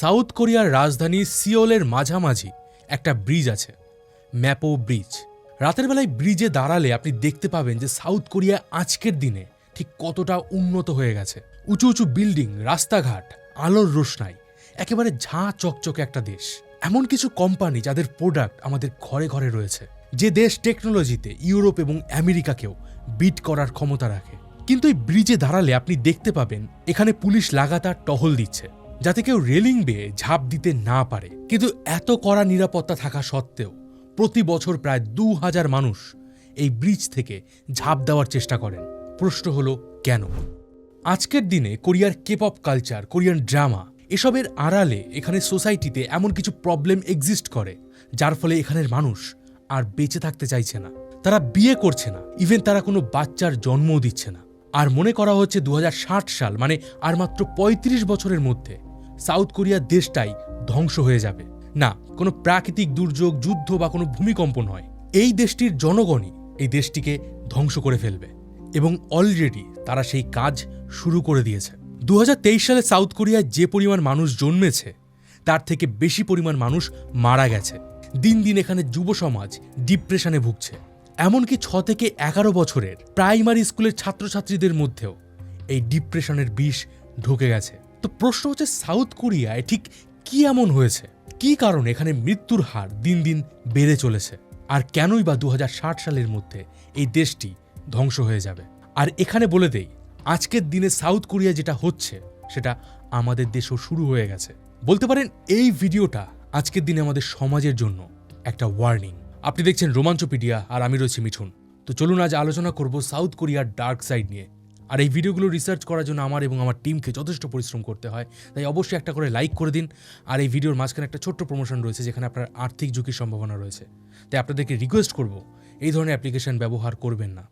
South কোরিয়ার রাজধানী সিওলের মাঝামাঝি একটা ব্রিজ আছে, ম্যাপো ব্রিজ। রাতের বেলায় ব্রিজে দাঁড়ালে আপনি দেখতে পাবেন যে সাউথ কোরিয়া আজকের দিনে ঠিক কতটা উন্নত হয়ে গেছে। উঁচু উঁচু বিল্ডিং, রাস্তাঘাট, আলোর রোশনাই, একেবারে ঝাঁ চকচকে একটা দেশ। এমন কিছু কোম্পানি যাদের প্রোডাক্ট আমাদের ঘরে ঘরে রয়েছে, যে দেশ টেকনোলজিতে ইউরোপ এবং আমেরিকাকেও বিট করার ক্ষমতা রাখে। কিন্তু এই ব্রিজে দাঁড়ালে আপনি দেখতে পাবেন এখানে পুলিশ লাগাতার টহল দিচ্ছে, যাতে কেউ রেলিং বেয়ে ঝাঁপ দিতে না পারে। কিন্তু এত কড়া নিরাপত্তা থাকা সত্ত্বেও প্রতি বছর প্রায় 2000 মানুষ এই ব্রিজ থেকে ঝাঁপ দেওয়ার চেষ্টা করেন। প্রশ্ন হলো কেন? আজকের দিনে কোরিয়ার কেপপ কালচার, কোরিয়ান ড্রামা, এসবের আড়ালে এখানে সোসাইটিতে এমন কিছু প্রবলেম এক্সিস্ট করে, যার ফলে এখানের মানুষ আর বেঁচে থাকতে চাইছে না। তারা বিয়ে করছে না, ইভেন তারা কোনো বাচ্চার জন্মও দিচ্ছে না। আর মনে করা হচ্ছে 2060 সাল, মানে আর মাত্র 35 বছরের মধ্যে সাউথ কোরিয়া দেশটাই ধ্বংস হয়ে যাবে। না, কোনো প্রাকৃতিক দুর্যোগ, যুদ্ধ বা কোনো ভূমিকম্প নয়, এই দেশটির জনগণই এই দেশটিকে ধ্বংস করে ফেলবে। এবং অলরেডি তারা সেই কাজ শুরু করে দিয়েছে। 2023 সালে সাউথ কোরিয়ায় যে পরিমাণ মানুষ জন্মেছে, তার থেকে বেশি পরিমাণ মানুষ মারা গেছে। দিন দিন এখানে যুব সমাজ ডিপ্রেশনে ভুগছে। এমনকি 6 থেকে 11 বছরের প্রাইমারি স্কুলের ছাত্রছাত্রীদের মধ্যেও এই ডিপ্রেশনের বিষ ঢুকে গেছে। তো প্রশ্ন হচ্ছে, সাউথ কোরিয়ায় ঠিক কি এমন হয়েছে? কি কারণে এখানে মৃত্যুর হার দিন দিন বেড়ে চলেছে? আর কেনই বা 2060 সালের মধ্যে এই দেশটি ধ্বংস হয়ে যাবে? আর এখানে বলে দেই, আজকের দিনে সাউথ কোরিয়া যেটা হচ্ছে সেটা আমাদের দেশেও শুরু হয়ে গেছে। বলতে পারেন এই ভিডিওটা আজকের দিনে আমাদের সমাজের জন্য একটা ওয়ার্নিং। আপনি দেখছেন রোমাঞ্চপিডিয়া, আর আমি রয়েছি মিঠুন। তো চলুন আজ আলোচনা করব সাউথ কোরিয়ার ডার্ক সাইড নিয়ে। আর এই ভিডিওগুলো রিসার্চ করার জন্য আমার এবং আমার টিমকে যথেষ্ট পরিশ্রম করতে হয়, তাই অবশ্যই একটা করে লাইক করে দিন। আর এই ভিডিওর মাঝখানে একটা ছোট্ট প্রমোশন রয়েছে, যেখানে আপনার আর্থিক ঝুঁকির সম্ভাবনা রয়েছে, তাই আপনাদেরকে রিকোয়েস্ট করব এই ধরনের অ্যাপ্লিকেশন ব্যবহার করবেন না।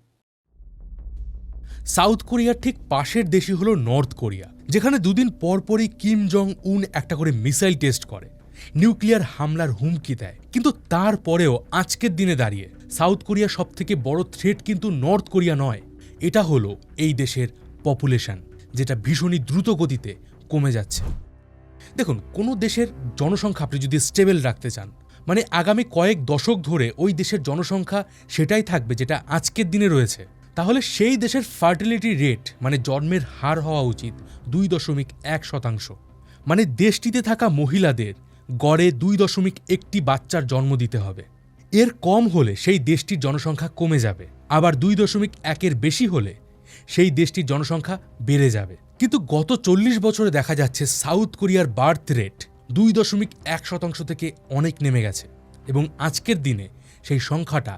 সাউথ কোরিয়ার ঠিক পাশের দেশই হলো নর্থ কোরিয়া, যেখানে দুদিন পরপরই কিম জং উন একটা করে মিসাইল টেস্ট করে, নিউক্লিয়ার হামলার হুমকি দেয়। কিন্তু তারপরেও আজকের দিনে দাঁড়িয়ে সাউথ কোরিয়া সব থেকে বড় থ্রেট কিন্তু নর্থ কোরিয়া নয়, এটা হলো এই দেশের পপুলেশন, যেটা ভীষণই দ্রুত গতিতে কমে যাচ্ছে। দেখুন, কোনো দেশের জনসংখ্যা আপনি যদি স্টেবল রাখতে চান, মানে আগামী কয়েক দশক ধরে ওই দেশের জনসংখ্যা সেটাই থাকবে যেটা আজকের দিনে রয়েছে, তাহলে সেই দেশের ফার্টিলিটি রেট, মানে জন্মের হার হওয়া উচিত 2.1%। মানে দেশটিতে থাকা মহিলাদের গড়ে 2.1টি বাচ্চার জন্ম দিতে হবে। এর কম হলে সেই দেশটির জনসংখ্যা কমে যাবে, আবার 2.1-এর বেশি হলে সেই দেশটির জনসংখ্যা বেড়ে যাবে। কিন্তু গত 40 বছরে দেখা যাচ্ছে সাউথ কোরিয়ার বার্থ রেট 2.1% থেকে অনেক নেমে গেছে, এবং আজকের দিনে সেই সংখ্যাটা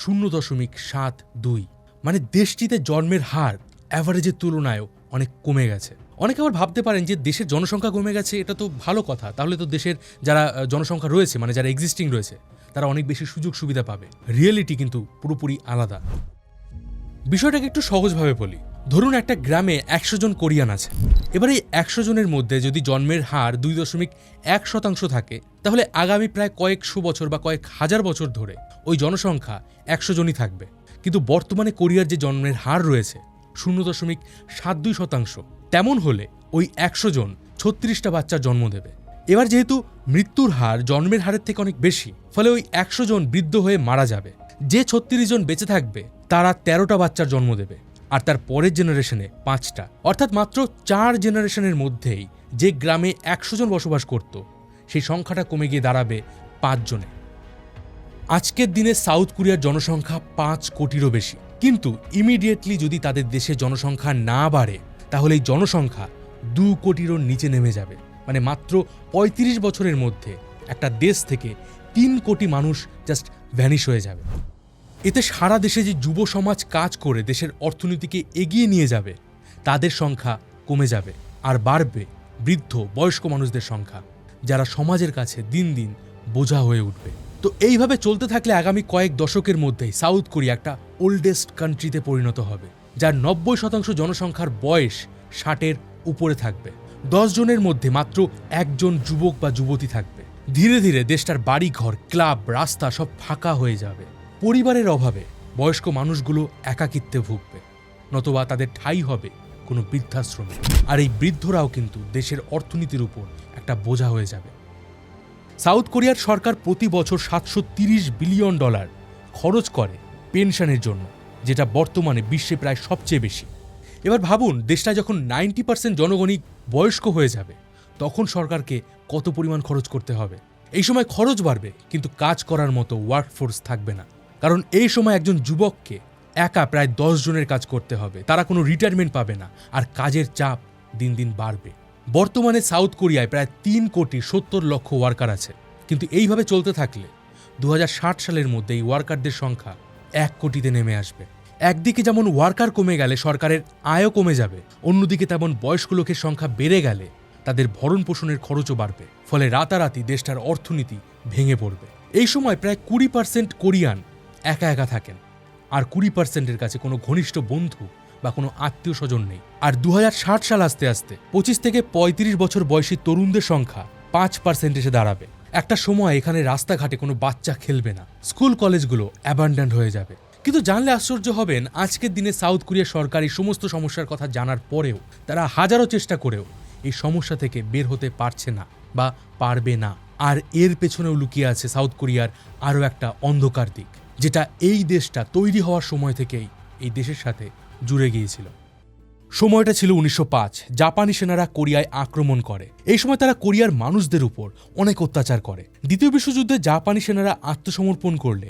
0.72। মানে দেশটিতে জন্মের হার অ্যাভারেজের তুলনায়ও অনেক কমে গেছে। অনেকে আবার ভাবতে পারেন যে দেশের জনসংখ্যা কমে গেছে, এটা তো ভালো কথা, তাহলে তো দেশের যারা জনসংখ্যা রয়েছে, মানে যারা এক্সিস্টিং রয়েছে, তারা অনেক বেশি সুযোগ সুবিধা পাবে। রিয়েলিটি কিন্তু পুরোপুরি আলাদা। বিষয়টাকে একটু সহজভাবে বলি, ধরুন একটা গ্রামে 100 জন কোরিয়ান আছে। এবার এই 100 জনের মধ্যে যদি জন্মের হার 2.1% থাকে, তাহলে আগামী প্রায় কয়েকশো বছর বা কয়েক হাজার বছর ধরে ওই জনসংখ্যা 100 জনই থাকবে। কিন্তু বর্তমানে কোরিয়ার যে জন্মের হার রয়েছে 0.72%, তেমন হলে ওই 100 জন 36টা বাচ্চার জন্ম দেবে। এবার যেহেতু মৃত্যুর হার জন্মের হারের থেকে অনেক বেশি, ফলে ওই 100 জন বৃদ্ধ হয়ে মারা যাবে। যে 36 জন বেঁচে থাকবে তারা 13টা বাচ্চার জন্ম দেবে, আর তার পরের জেনারেশনে 5টা। অর্থাৎ মাত্র 4 জেনারেশনের মধ্যেই যে গ্রামে 100 জন বসবাস করত, সেই সংখ্যাটা কমে গিয়ে দাঁড়াবে 5 জনে। আজকের দিনে সাউথ কোরিয়ার জনসংখ্যা 5 কোটিরও বেশি, কিন্তু ইমিডিয়েটলি যদি তাদের দেশে জনসংখ্যা না বাড়ে, তাহলে এই জনসংখ্যা 2 কোটিরও নিচে নেমে যাবে। মানে মাত্র 35 বছরের মধ্যে একটা দেশ থেকে 3 কোটি মানুষ জাস্ট ভ্যানিশ হয়ে যাবে। এতে সারা দেশে যে যুব সমাজ কাজ করে দেশের অর্থনীতিকে এগিয়ে নিয়ে যাবে, তাদের সংখ্যা কমে যাবে, আর বাড়বে বৃদ্ধ বয়স্ক মানুষদের সংখ্যা, যারা সমাজের কাছে দিন দিন বোঝা হয়ে উঠবে। তো এইভাবে চলতে থাকলে আগামী কয়েক দশকের মধ্যেই সাউথ কোরিয়া একটা ওল্ডেস্ট কান্ট্রিতে পরিণত হবে, যার 90% জনসংখ্যার বয়স 60-এর উপরে থাকবে। 10 জনের মধ্যে মাত্র 1 জন যুবক বা যুবতী থাকবে। ধীরে ধীরে দেশটার বাড়িঘর, ক্লাব, রাস্তা সব ফাঁকা হয়ে যাবে। পরিবারের অভাবে বয়স্ক মানুষগুলো একাকিত্বে ভুগবে, নতুবা তাদের ঠাঁই হবে কোনো বৃদ্ধাশ্রমে। আর এই বৃদ্ধরাও কিন্তু দেশের অর্থনীতির উপর একটা বোঝা হয়ে যাবে। সাউথ কোরিয়ার সরকার প্রতি বছর $730 বিলিয়ন খরচ করে পেনশনের জন্য, যেটা বর্তমানে বিশ্বে প্রায় সবচেয়ে বেশি। এবার ভাবুন, দেশটা যখন 90% জনগণই বয়স্ক হয়ে যাবে, তখন সরকারকে কত পরিমাণ খরচ করতে হবে। এই সময় খরচ বাড়বে, কিন্তু কাজ করার মতো ওয়ার্কফোর্স থাকবে না। কারণ এই সময় একজন যুবককে একা প্রায় 10 জনের কাজ করতে হবে, তারা কোনো রিটায়ারমেন্ট পাবে না, আর কাজের চাপ দিন দিন বাড়বে। বর্তমানে সাউথ কোরিয়ায় প্রায় 3,70,00,000 ওয়ার্কার আছে, কিন্তু এইভাবে চলতে থাকলে 2060 সালের মধ্যে এই ওয়ার্কারদের সংখ্যা 1 কোটিতে নেমে আসবে। একদিকে যেমন ওয়ার্কার কমে গেলে সরকারের আয়ও কমে যাবে, অন্যদিকে তেমন বয়স্ক লোকের সংখ্যা বেড়ে গেলে তাদের ভরণ পোষণের খরচও বাড়বে। ফলে রাতারাতি দেশটার অর্থনীতি ভেঙে পড়বে। এই সময় প্রায় 20% কোরিয়ান একা একা থাকেন, আর 20%-এর কাছে কোনো ঘনিষ্ঠ বন্ধু বা কোনো আত্মীয় স্বজন নেই। আর 2060 সাল আসতে আসতে 25 থেকে 35 বছর বয়সী তরুণদের সংখ্যা 5% এসে দাঁড়াবে। একটা সময় এখানে রাস্তাঘাটে কোনো বাচ্চা খেলবে না, স্কুল কলেজগুলো অ্যাবান্ডান্ড হয়ে যাবে। কিন্তু জানলে আশ্চর্য হবেন, আজকের দিনে সাউথ কোরিয়া সরকার এই সমস্ত সমস্যার কথা জানার পরেও তারা হাজারো চেষ্টা করেও এই সমস্যা থেকে বের হতে পারছে না বা পারবে না। আর এর পেছনেও লুকিয়ে আছে সাউথ কোরিয়ার আরও একটা অন্ধকার দিক, যেটা এই দেশটা তৈরি হওয়ার সময় থেকেই এই দেশের সাথে জুড়ে গিয়েছিল। সময়টা ছিল 1905। জাপানি সেনারা কোরিয়ায় আক্রমণ করে। এই সময় তারা কোরিয়ার মানুষদের উপর অনেক অত্যাচার করে। দ্বিতীয় বিশ্বযুদ্ধে জাপানি সেনারা আত্মসমর্পণ করলে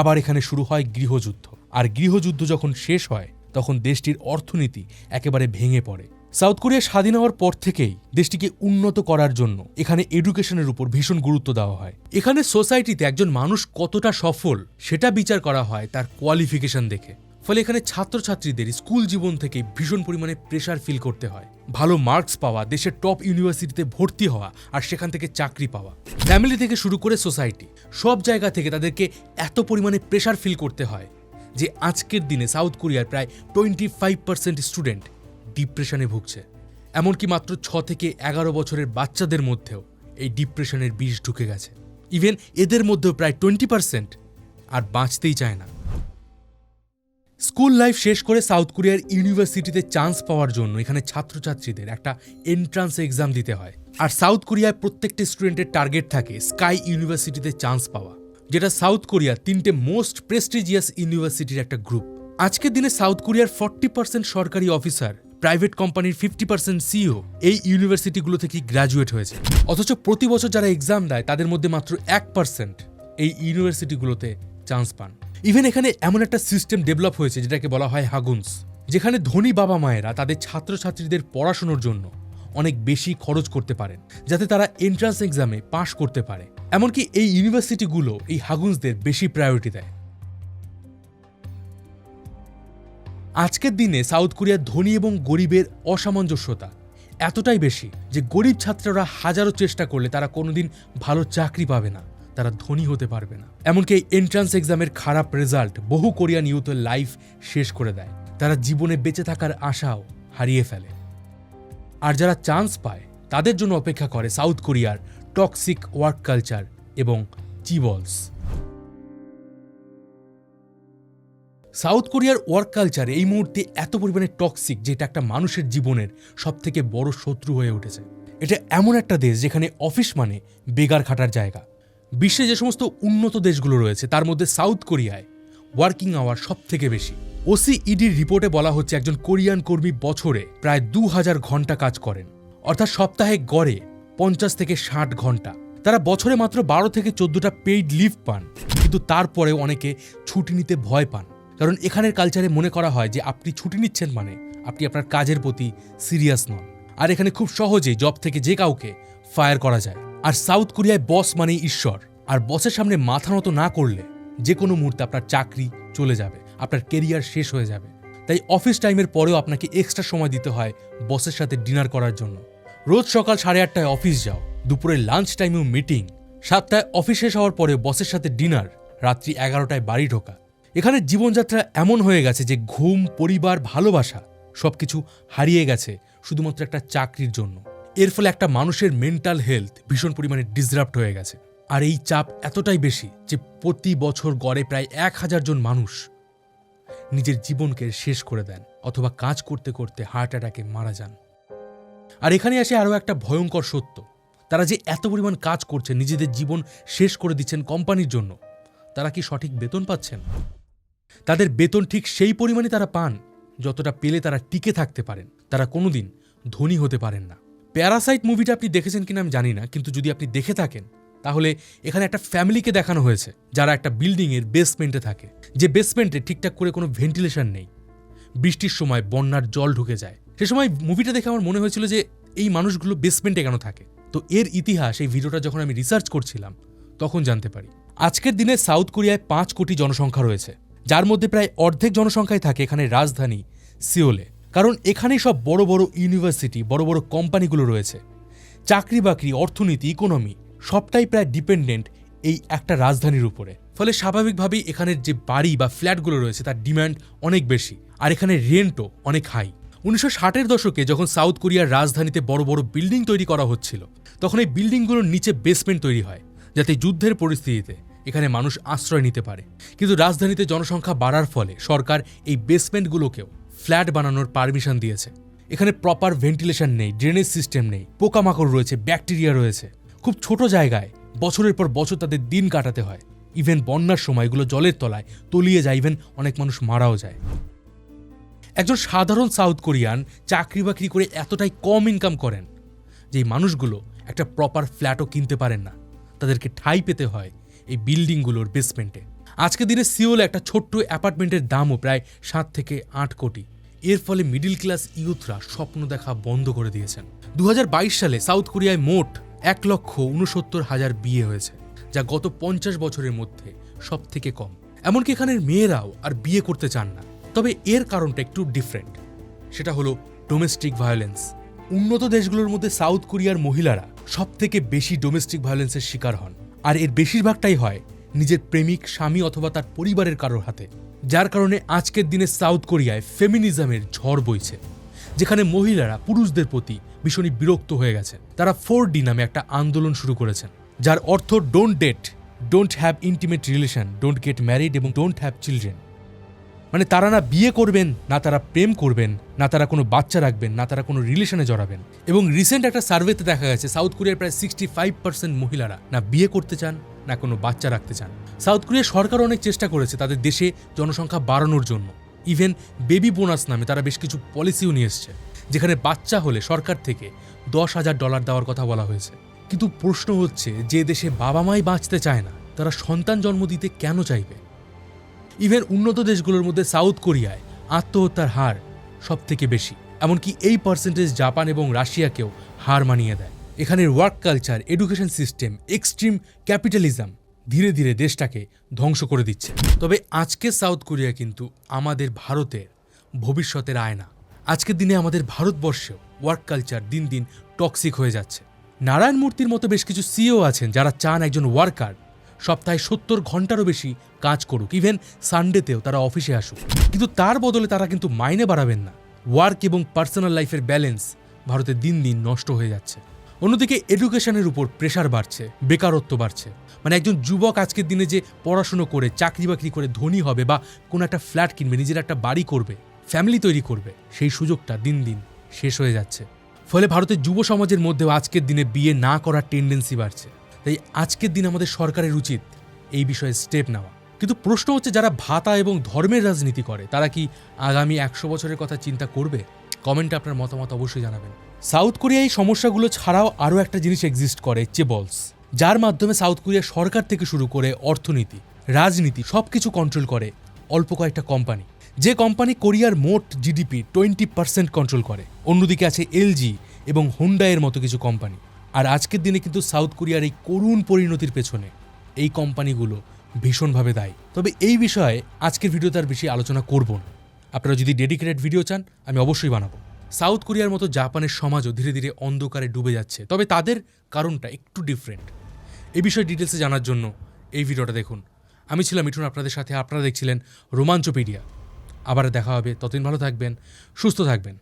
আবার এখানে শুরু হয় গৃহযুদ্ধ। আর গৃহযুদ্ধ যখন শেষ হয়, তখন দেশটির অর্থনীতি একেবারে ভেঙে পড়ে। সাউথ কোরিয়া স্বাধীন হওয়ার পর থেকেই দেশটিকে উন্নত করার জন্য এখানে এডুকেশনের উপর ভীষণ গুরুত্ব দেওয়া হয়। এখানে সোসাইটিতে একজন মানুষ কতটা সফল সেটা বিচার করা হয় তার কোয়ালিফিকেশন দেখে। ফলে এখানে ছাত্রছাত্রীদের স্কুল জীবন থেকে ভীষণ পরিমাণে প্রেশার ফিল করতে হয়। ভালো মার্কস পাওয়া, দেশের টপ ইউনিভার্সিটিতে ভর্তি হওয়া, আর সেখান থেকে চাকরি পাওয়া। ফ্যামিলি থেকে শুরু করে সোসাইটি, সব জায়গা থেকে তাদেরকে এত পরিমাণে প্রেশার ফিল করতে হয় যে আজকের দিনে সাউথ কোরিয়ার প্রায় 25% স্টুডেন্ট ডিপ্রেশনে ভুগছে। এমনকি মাত্র 6 থেকে 11 বছরের বাচ্চাদের মধ্যেও এই ডিপ্রেশনের বিষ ঢুকে গেছে। ইভেন এদের মধ্যেও প্রায় 20% আর বাঁচতেই চায় না। স্কুল লাইফ শেষ করে সাউথ কোরিয়ার ইউনিভার্সিটিতে চান্স পাওয়ার জন্য এখানে ছাত্রছাত্রীদের একটা এন্ট্রান্স এক্সাম দিতে হয়। আর সাউথ কোরিয়ায় প্রত্যেকটা স্টুডেন্টের টার্গেট থাকে স্কাই ইউনিভার্সিটিতে চান্স পাওয়া, যেটা সাউথ কোরিয়ার 3টে মোস্ট প্রেস্টিজিয়াস ইউনিভার্সিটির একটা গ্রুপ। আজকের দিনে সাউথ কোরিয়ার 40% সরকারি অফিসার, প্রাইভেট কোম্পানির 50% সিইও এই ইউনিভার্সিটিগুলো থেকে গ্র্যাজুয়েট হয়েছে। অথচ প্রতি বছর যারা এক্সাম দেয় তাদের মধ্যে মাত্র 1% এই ইউনিভার্সিটিগুলোতে চান্স পান। ইভেন এখানে এমন একটা সিস্টেম ডেভেলপ হয়েছে যেটাকে বলা হয় হাগুন্স, যেখানে ধনী বাবা মায়েরা তাদের ছাত্রছাত্রীদের পড়াশোনার জন্য অনেক বেশি খরচ করতে পারেন, যাতে তারা এন্ট্রান্স এক্সামে পাশ করতে পারে। এমনকি এই ইউনিভার্সিটিগুলো এই হাগুন্সদের বেশি প্রায়োরিটি দেয়। আজকের দিনে সাউথ কোরিয়ার ধনী এবং গরিবের অসামঞ্জস্যতা এতটাই বেশি যে গরিব ছাত্ররা হাজারো চেষ্টা করলে তারা কোনোদিন ভালো চাকরি পাবে না, তারা ধনী হতে পারবে না। এমনকি এই এন্ট্রান্স এক্সামের খারাপ রেজাল্ট বহু কোরিয়ান ইউথের লাইফ শেষ করে দেয়। তারা জীবনে বেঁচে থাকার আশাও হারিয়ে ফেলে। আর যারা চান্স পায় তাদের জন্য অপেক্ষা করে সাউথ কোরিয়ার টক্সিক ওয়ার্ক কালচার এবং চিবলস। সাউথ কোরিয়ার ওয়ার্ক কালচার এই মুহূর্তে এত পরিমাণে টক্সিক যেটা একটা মানুষের জীবনের সবথেকে বড় শত্রু হয়ে উঠেছে। এটা এমন একটা দেশ যেখানে অফিস মানে বেগার খাটার জায়গা। বিশ্বে যে সমস্ত উন্নত দেশগুলো রয়েছে তার মধ্যে সাউথ কোরিয়ায় ওয়ার্কিং আওয়ার সব থেকে বেশি। ওসিইডির রিপোর্টে বলা হচ্ছে একজন কোরিয়ান কর্মী বছরে প্রায় 2000 ঘন্টা কাজ করেন, অর্থাৎ সপ্তাহে গড়ে 50 থেকে 60 ঘন্টা। তারা বছরে মাত্র 12 থেকে 14টা পেইড লিভ পান, কিন্তু তারপরেও অনেকে ছুটি নিতে ভয় পান। কারণ এখানের কালচারে মনে করা হয় যে আপনি ছুটি নিচ্ছেন মানে আপনি আপনার কাজের প্রতি সিরিয়াস নন। আর এখানে খুব সহজেই জব থেকে যে কাউকে ফায়ার করা যায়। আর সাউথ কোরিয়ায় বস মানেই ঈশ্বর, আর বসের সামনে মাথা নত না করলে যে কোনো মুহূর্তে আপনার চাকরি চলে যাবে, আপনার কেরিয়ার শেষ হয়ে যাবে। তাই অফিস টাইমের পরেও আপনাকে এক্সট্রা সময় দিতে হয় বসের সাথে ডিনার করার জন্য। রোজ সকাল 8:30টায় অফিস যাও, দুপুরে লাঞ্চ টাইমেও মিটিং, 7টায় অফিস শেষ হওয়ার পরে বসের সাথে ডিনার, রাত্রি 11টায় বাড়ি ঢোকা। এখানে জীবনযাত্রা এমন হয়ে গেছে যে ঘুম, পরিবার, ভালোবাসা সবকিছু হারিয়ে গেছে শুধুমাত্র একটা চাকরির জন্য। এর ফলে একটা মানুষের মেন্টাল হেলথ ভীষণ পরিমাণে ডিসরাপ্ট হয়ে গেছে। আর এই চাপ এতটাই বেশি যে প্রতি বছর গড়ে প্রায় 1000 জন মানুষ নিজের জীবনকে শেষ করে দেন অথবা কাজ করতে করতে হার্ট অ্যাটাকে মারা যান। আর এখানে আসে আরও একটা ভয়ঙ্কর সত্য, তারা যে এত পরিমাণ কাজ করছে, নিজেদের জীবন শেষ করে দিচ্ছেন কোম্পানির জন্য, তারা কি সঠিক বেতন পাচ্ছেন? তাদের বেতন ঠিক সেই পরিমাণে তারা পান যতটা পেলে তারা টিকে থাকতে পারেন। তারা কোনোদিন ধনী হতে পারেন না। প্যারাসাইট মুভিটা আপনি দেখেছেন কিনা আমি জানি না, কিন্তু যদি আপনি দেখে থাকেন তাহলে এখানে একটা ফ্যামিলিকে দেখানো হয়েছে যারা একটা বিল্ডিংয়ের বেসমেন্টে থাকে, যে বেসমেন্টে ঠিকঠাক করে কোনো ভেন্টিলেশন নেই। বৃষ্টির সময় বন্যার জল ঢুকে যায়। সে সময় মুভিটা দেখে আমার মনে হয়েছিল যে এই মানুষগুলো বেসমেন্টে কেন থাকে। তো এর ইতিহাস এই ভিডিওটা যখন আমি রিসার্চ করছিলাম তখন জানতে পারি। আজকের দিনে সাউথ কোরিয়ায় 5 কোটি জনসংখ্যা রয়েছে, যার মধ্যে প্রায় অর্ধেক জনসংখ্যায় থাকে এখানে রাজধানী সিওলে। কারণ এখানেই সব বড় বড় ইউনিভার্সিটি, বড় বড় কোম্পানিগুলো রয়েছে। চাকরি বাকরি, অর্থনীতি, ইকোনমি সবটাই প্রায় ডিপেন্ডেন্ট এই একটা রাজধানীর উপরে। ফলে স্বাভাবিকভাবেই এখানের যে বাড়ি বা ফ্ল্যাটগুলো রয়েছে তার ডিমান্ড অনেক বেশি, আর এখানে রেন্টও অনেক হাই। 1960-এর দশকে যখন সাউথ কোরিয়ার রাজধানীতে বড় বড় বিল্ডিং তৈরি করা হচ্ছিল, তখন এই বিল্ডিংগুলোর নিচে বেসমেন্ট তৈরি হয় যাতে যুদ্ধের পরিস্থিতিতে এখানে মানুষ আশ্রয় নিতে পারে। কিন্তু রাজধানীতে জনসংখ্যা বাড়ার ফলে সরকার এই বেসমেন্টগুলোকেও ফ্ল্যাট বানানোর পারমিশন দিয়েছে। এখানে প্রপার ভেন্টিলেশন নেই, ড্রেনেজ সিস্টেম নেই, পোকামাকড় রয়েছে, ব্যাকটেরিয়া রয়েছে। খুব ছোট জায়গায় বছরের পর বছর তাদের দিন কাটাতে হয়। ইভেন বন্যার সময় এগুলো জলের তলায় তলিয়ে যায়, ইভেন অনেক মানুষ মারাও যায়। একজন সাধারণ সাউথ কোরিয়ান চাকরি বাকরি করে এতটাই কম ইনকাম করেন যে এই মানুষগুলো একটা প্রপার ফ্ল্যাটও কিনতে পারেন না, তাদেরকে ঠাঁই পেতে হয় এই বিল্ডিংগুলোর বেসমেন্টে। আজকের দিনে সিওলে একটা ছোট্ট অ্যাপার্টমেন্টের দামও প্রায় 7 থেকে 8 কোটি। এর ফলে মিডল ক্লাস ইউথরা স্বপ্ন দেখা বন্ধ করে দিয়েছেন। 2022 সালে সাউথ কোরিয়ায় মোট 1,69,000 বিয়ে হয়েছে, যা গত 50 বছরের মধ্যে সব থেকে কম। এমনকি এখানের মেয়েরাও আর বিয়ে করতে চান না। তবে এর কারণটা একটু ডিফারেন্ট, সেটা হলো ডোমেস্টিক ভায়োলেন্স। উন্নত দেশগুলোর মধ্যে সাউথ কোরিয়ার মহিলারা সব থেকে বেশি ডোমেস্টিক ভায়োলেন্সের শিকার হন, আর এর বেশিরভাগটাই হয় নিজের প্রেমিক, স্বামী অথবা তার পরিবারের কারোর হাতে। যার কারণে আজকের দিনে সাউথ কোরিয়ায় ফেমিনিজমের ঝড় বইছে, যেখানে মহিলারা পুরুষদের প্রতি ভীষণই বিরক্ত হয়ে গেছে। তারা 4D নামে একটা আন্দোলন শুরু করেছেন, যার অর্থ don't date, don't have intimate relation, don't get married এবং ডোন্ট হ্যাভ চিলড্রেন। মানে তারা না বিয়ে করবেন, না তারা প্রেম করবেন, না তারা কোনো বাচ্চা রাখবেন, না তারা কোনো রিলেশনে জড়াবেন। এবং রিসেন্ট একটা সার্ভেতে দেখা গেছে সাউথ কোরিয়ার প্রায় 65% মহিলারা না বিয়ে করতে চান, না কোনো বাচ্চা রাখতে চান। সাউথ কোরিয়ার সরকার অনেক চেষ্টা করেছে তাদের দেশে জনসংখ্যা বাড়ানোর জন্য। ইভেন বেবি বোনাস নামে তারা বেশ কিছু পলিসিও নিয়ে এসছে, যেখানে বাচ্চা হলে সরকার থেকে $10,000 দেওয়ার কথা বলা হয়েছে। কিন্তু প্রশ্ন হচ্ছে, যে দেশে বাবা মাই বাঁচতে চায় না, তারা সন্তান জন্ম দিতে কেন চাইবে? ইভেন উন্নত দেশগুলোর মধ্যে সাউথ কোরিয়ায় আত্মহত্যার হার সব থেকে বেশি। এমনকি এই পার্সেন্টেজ জাপান এবং রাশিয়াকেও হার মানিয়ে দেয়। এখানের work culture, education system, extreme capitalism ধীরে ধীরে দেশটাকে ধ্বংস করে দিচ্ছে। তবে আজকে সাউথ কোরিয়া কিন্তু আমাদের ভারতের ভবিষ্যতের আয়না। আজকের দিনে আমাদের ভারতবর্ষেও ওয়ার্ক কালচার দিন দিন টক্সিক হয়ে যাচ্ছে। নারায়ণ মূর্তির মতো বেশ কিছু সিইও আছেন যারা চান একজন ওয়ার্কার সপ্তাহে 70 ঘন্টারও বেশি কাজ করুক, ইভেন সানডেতেও তারা অফিসে আসুক। কিন্তু তার বদলে তারা কিন্তু মাইনে বাড়াবেন না। ওয়ার্ক এবং পার্সোনাল লাইফের ব্যালেন্স ভারতে দিন দিন নষ্ট হয়ে যাচ্ছে। অন্যদিকে এডুকেশনের উপর প্রেশার বাড়ছে, বেকারত্ব বাড়ছে। মানে একজন যুবক আজকের দিনে যে পড়াশুনো করে চাকরি বাকরি করে ধনী হবে বা কোনো একটা ফ্ল্যাট কিনবে, নিজের একটা বাড়ি করবে, ফ্যামিলি তৈরি করবে, সেই সুযোগটা দিন দিন শেষ হয়ে যাচ্ছে। ফলে ভারতের যুব সমাজের মধ্যেও আজকের দিনে বিয়ে না করার টেন্ডেন্সি বাড়ছে। তাই আজকের দিন আমাদের সরকারের উচিত এই বিষয়ে স্টেপ নেওয়া। কিন্তু প্রশ্ন হচ্ছে, যারা ভাতা এবং ধর্মের রাজনীতি করে তারা কি আগামী 100 বছরের কথা চিন্তা করবে? কমেন্টে আপনার মতামত অবশ্যই জানাবেন। সাউথ কোরিয়া এই সমস্যাগুলো ছাড়াও আরও একটা জিনিস এক্সিস্ট করে, চেবলস, যার মাধ্যমে সাউথ কোরিয়া সরকার থেকে শুরু করে অর্থনীতি, রাজনীতি সবকিছু কন্ট্রোল করে অল্প কয়েকটা কোম্পানি। যে কোম্পানি কোরিয়ার মোট জিডিপি 20% কন্ট্রোল করে। অন্যদিকে আছে এলজি এবং হুন্ডাইয়ের মতো কিছু কোম্পানি। আর আজকের দিনে কিন্তু সাউথ কোরিয়ার এই করুণ পরিণতির পেছনে এই কোম্পানিগুলো ভীষণভাবে দায়ী। তবে এই বিষয়ে আজকের ভিডিওতে আর বেশি আলোচনা করব না। আপনারা যদি ডেডিকেটেড ভিডিও চান আমি অবশ্যই বানাবো। সাউথ কোরিয়ার মতো জাপানের সমাজও ধীরে ধীরে অন্ধকারে ডুবে যাচ্ছে, তবে তাদের কারণটা একটু ডিফারেন্ট। এই বিষয়ে ডিটেলসে জানার জন্য এই ভিডিওটা দেখুন। আমি ছিলাম মিঠুন আপনাদের সাথে, আপনারা দেখছিলেন রোমাঞ্চপিডিয়া। আবার দেখা হবে, ততদিন ভালো থাকবেন, সুস্থ থাকবেন।